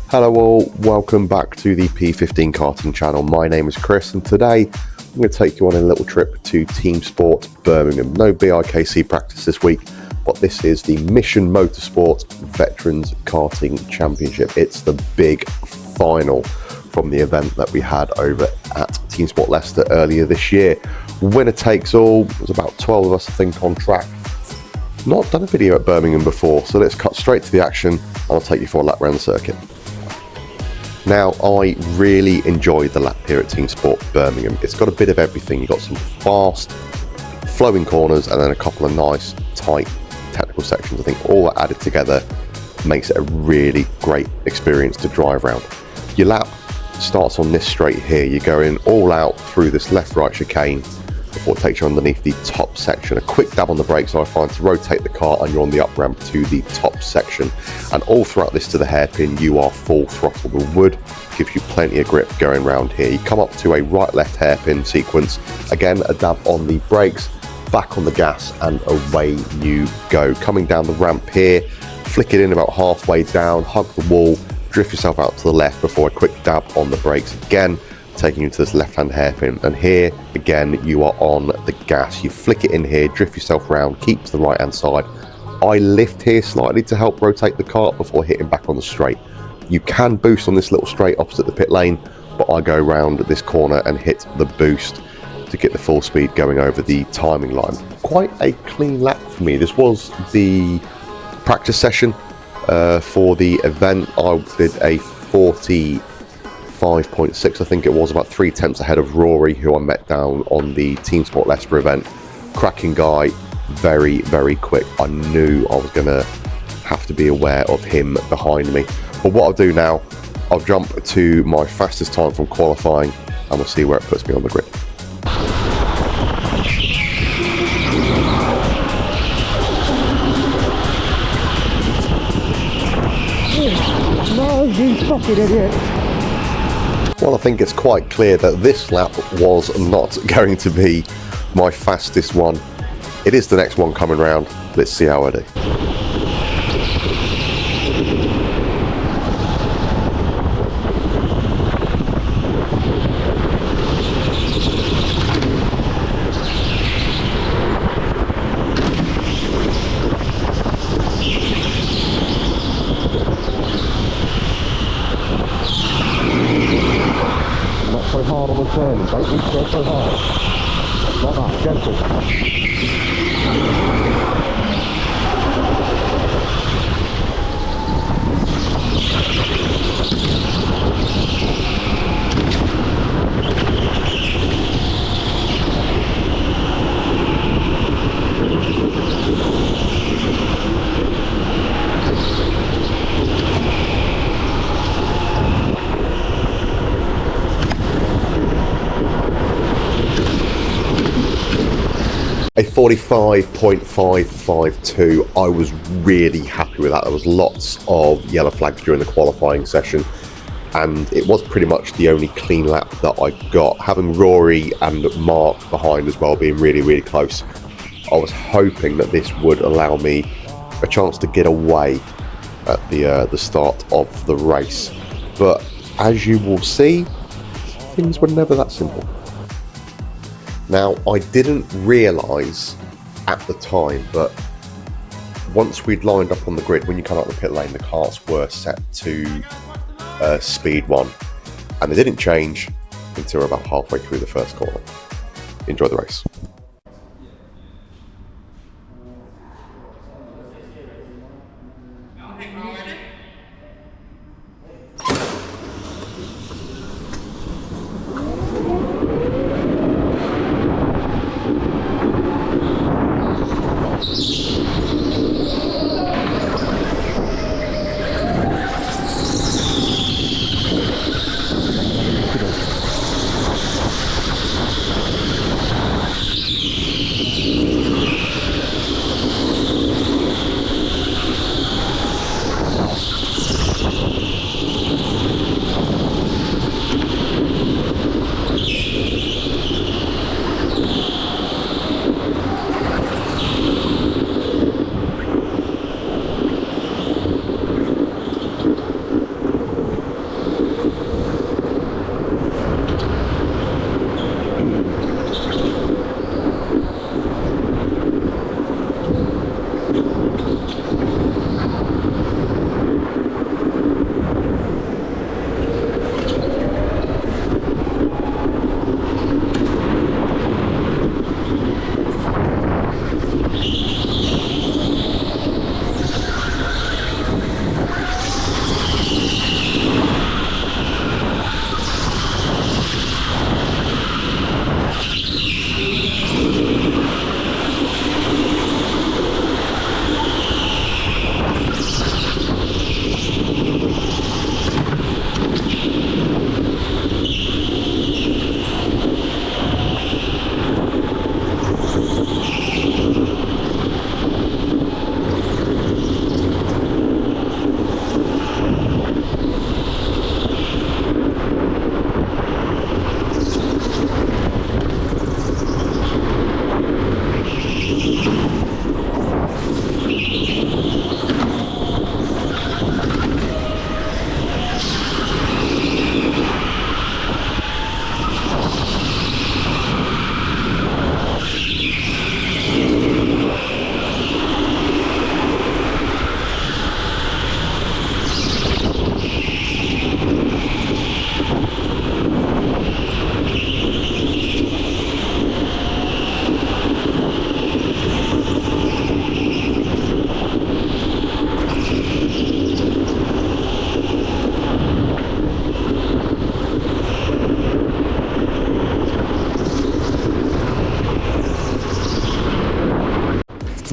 Hello all, welcome back to the P15 Karting channel. My name is Chris and today I'm going to take you on a little trip to Teamsport Birmingham. No BIKC practice this week, but this is the Mission Motorsport Veterans Karting Championship. It's the big final from the event that we had over at Teamsport Leicester earlier this year. Winner takes all. There's about 12 of us I think on track. Not done a video at Birmingham before, so let's cut straight to the action and I'll take you for a lap around the circuit. Now, I really enjoyed the lap here at Teamsport Birmingham. It's got a bit of everything. You've got some fast, flowing corners and then a couple of nice, tight technical sections. I think all that added together makes it a really great experience to drive around. Your lap starts on this straight here. You're going all out through this left-right chicane before it takes you underneath the top section. A quick dab on the brakes I find to rotate the car and you're on the up ramp to the top section. And all throughout this to the hairpin you are full throttle. The wood gives you plenty of grip going around here. You come up to a right-left hairpin sequence. Again, a dab on the brakes, back on the gas and away you go. Coming down the ramp here, flick it in about halfway down, hug the wall, drift yourself out to the left before a quick dab on the brakes again, taking you to this left-hand hairpin, and here again you are on the gas. You flick it in here, drift yourself around, keep to the right-hand side. I lift here slightly to help rotate the car before hitting back on the straight. You can boost on this little straight opposite the pit lane, but I go around this corner and hit the boost to get the full speed going over the timing line. Quite a clean lap for me. This was the practice session for the event. I did a 45.6, I think it was, about 3 tenths ahead of Rory, who I met down on the Teamsport Leicester event. Cracking guy, very, very quick. I knew I was going to have to be aware of him behind me. But what I'll do now, I'll jump to my fastest time from qualifying and we'll see where it puts me on the grid. No, you fucking idiot. Well, I think it's quite clear that this lap was not going to be my fastest one. It is the next one coming round. Let's see how I do. So hard on the turn, don't need to go so hard. Like that, gentle. A 45.552. I was really happy with that. There was lots of yellow flags during the qualifying session and it was pretty much the only clean lap that I got. Having Rory and Mark behind as well being really, really close, I was hoping that this would allow me a chance to get away at the start of the race. But as you will see, things were never that simple. Now, I didn't realise at the time, but once we'd lined up on the grid, when you come out the pit lane, the carts were set to speed 1, and they didn't change until about halfway through the first corner. Enjoy the race.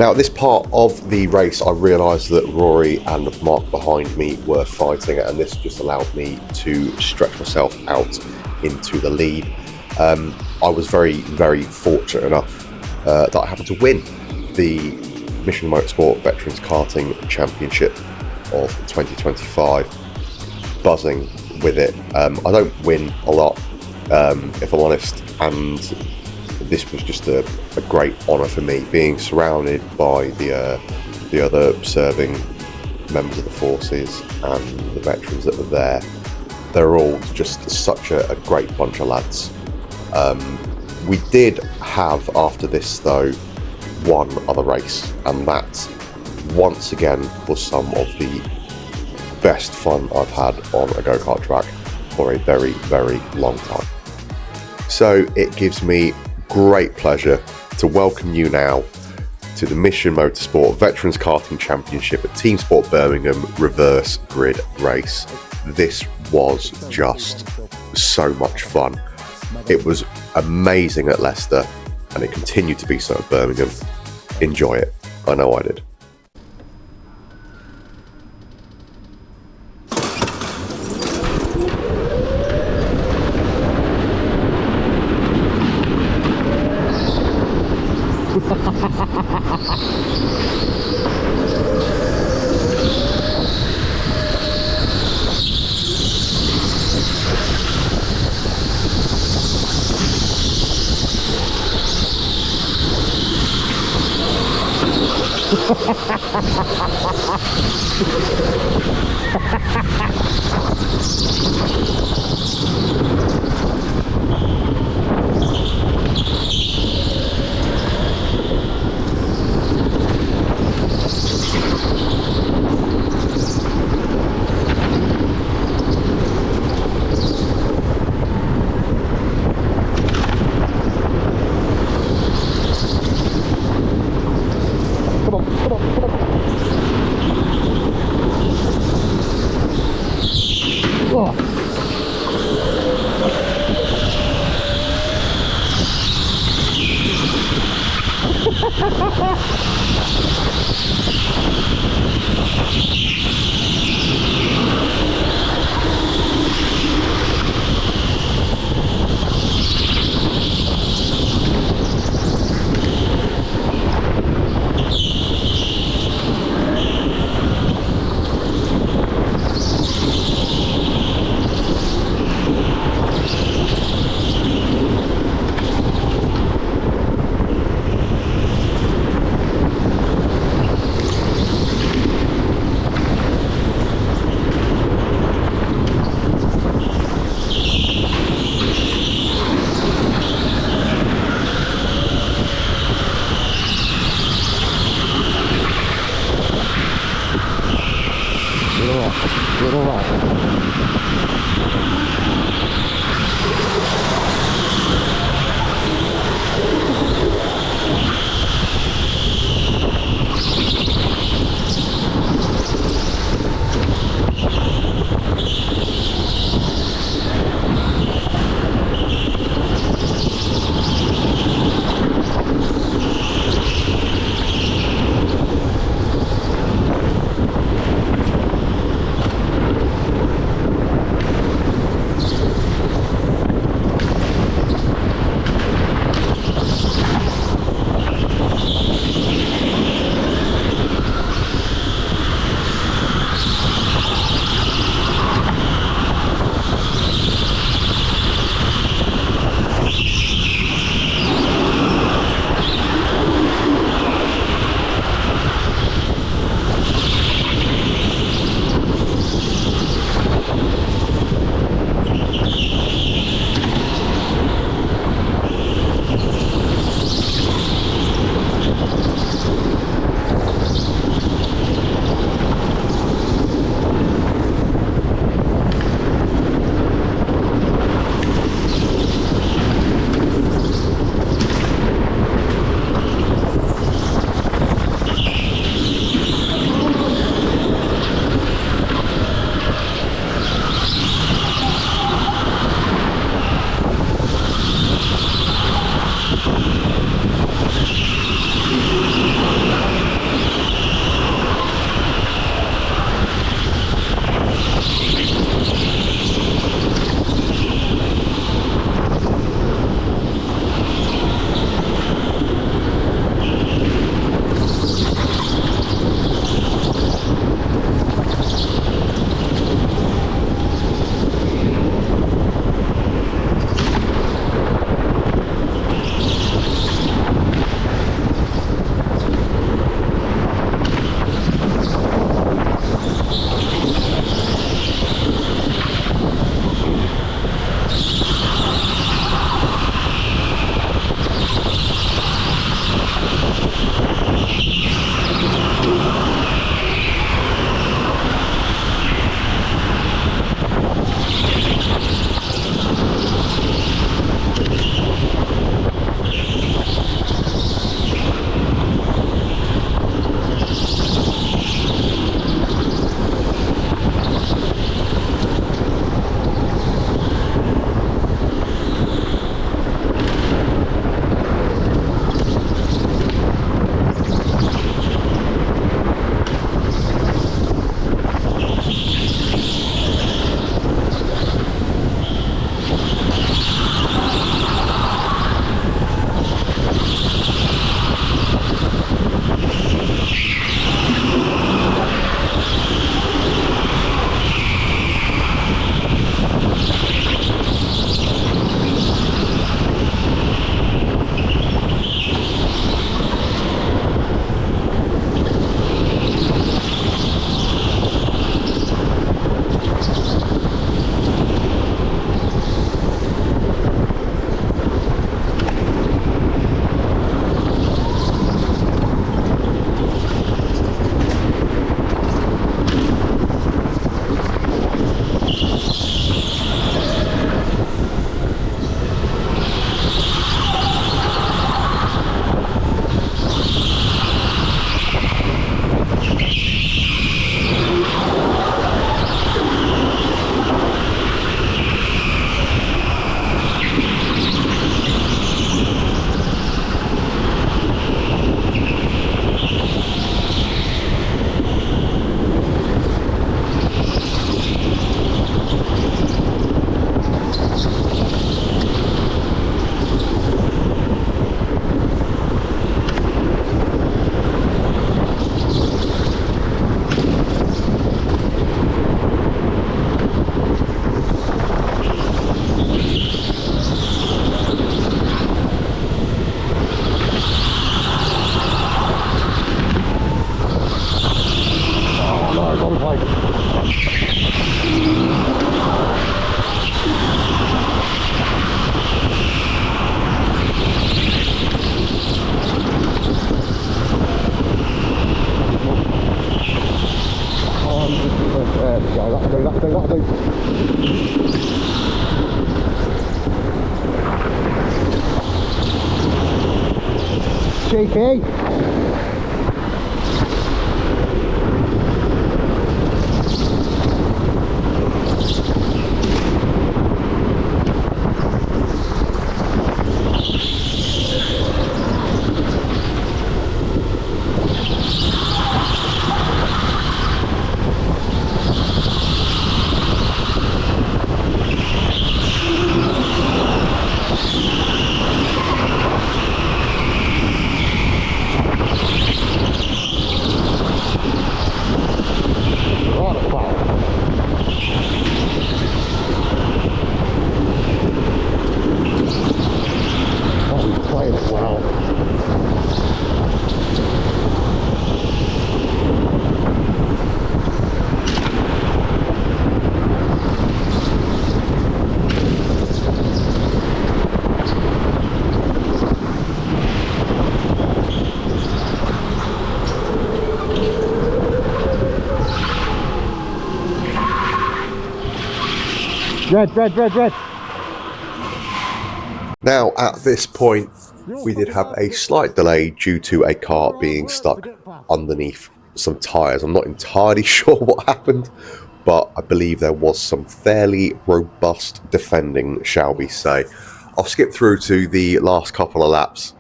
Now at this part of the race I realised that Rory and Mark behind me were fighting, and this just allowed me to stretch myself out into the lead. I was very fortunate enough that I happened to win the Mission Motorsport Veterans Karting Championship of 2025. Buzzing with it. I don't win a lot, if I'm honest, and this was just a great honour for me, being surrounded by the other serving members of the forces and the veterans that were there. They're all just such a great bunch of lads. We did have, after this though, one other race, and that once again was some of the best fun I've had on a go-kart track for a very long time. So it gives me great pleasure to welcome you now to the Mission Motorsport Veterans Karting Championship at Teamsport Birmingham reverse grid race. This was just so much fun. It was amazing at Leicester, and it continued to be so at Birmingham. Enjoy it. I know I did. That'll do. Cheeky. Red. Now, at this point, we did have a slight delay due to a car being stuck underneath some tyres. I'm not entirely sure what happened, but I believe there was some fairly robust defending, shall we say. I'll skip through to the last couple of laps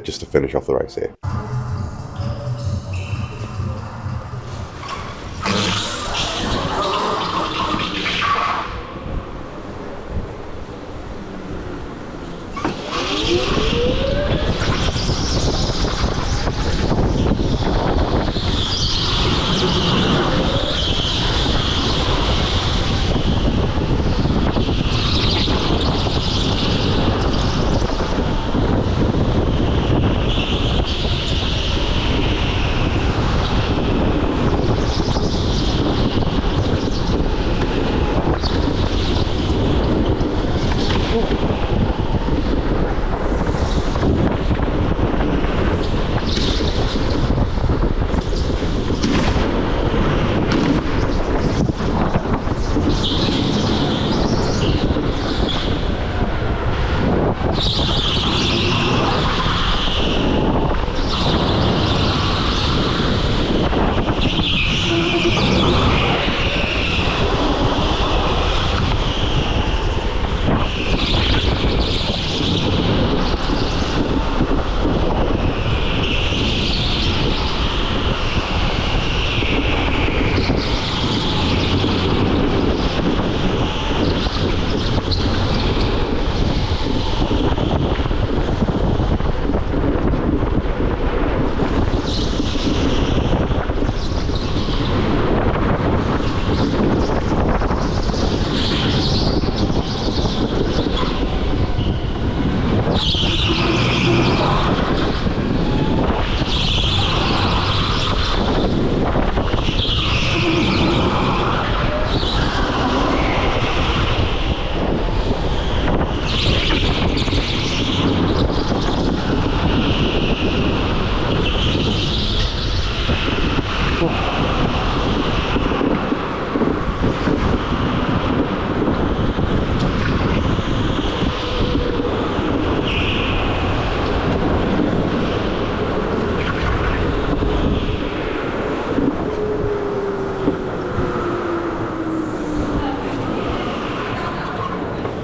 just to finish off the race here.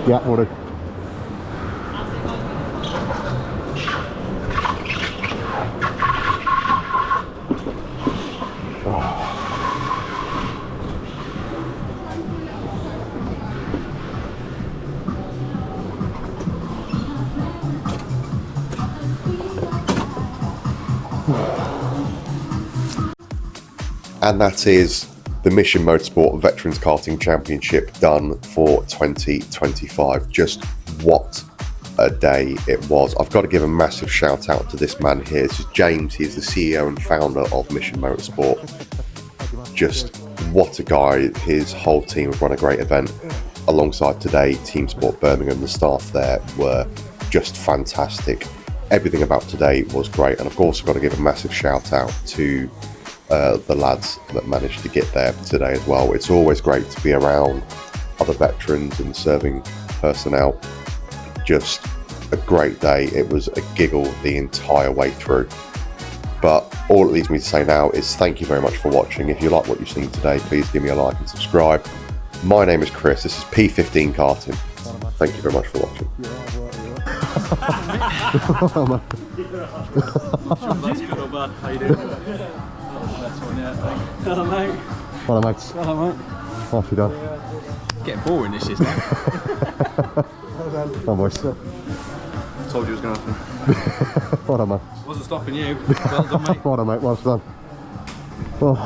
Yeah, will do. And that is the Mission Motorsport Veterans Karting Championship done for 2025. Just what a day it was. I've got to give a massive shout out to this man here. This is James. He's the CEO and founder of Mission Motorsport. Just what a guy. His whole team have run a great event. Alongside today, Teamsport Birmingham, the staff there were just fantastic. Everything about today was great. And of course, I've got to give a massive shout out to the lads that managed to get there today as well. It's always great to be around other veterans and serving personnel. Just a great day. It was a giggle the entire way through. But all it leaves me to say now is thank you very much for watching. If you like what you've seen today, please give me a like and subscribe. My name is Chris. This is P15 Karting. Thank you very much for watching. How you doing? Hello, mate. Hello, mates. Hello, mate. What have you done? Getting boring, this is now. Oh, boys. Told you it was going to happen. What on, mate? Wasn't stopping you. Well done, mate. What on, mate? Well done. Oh.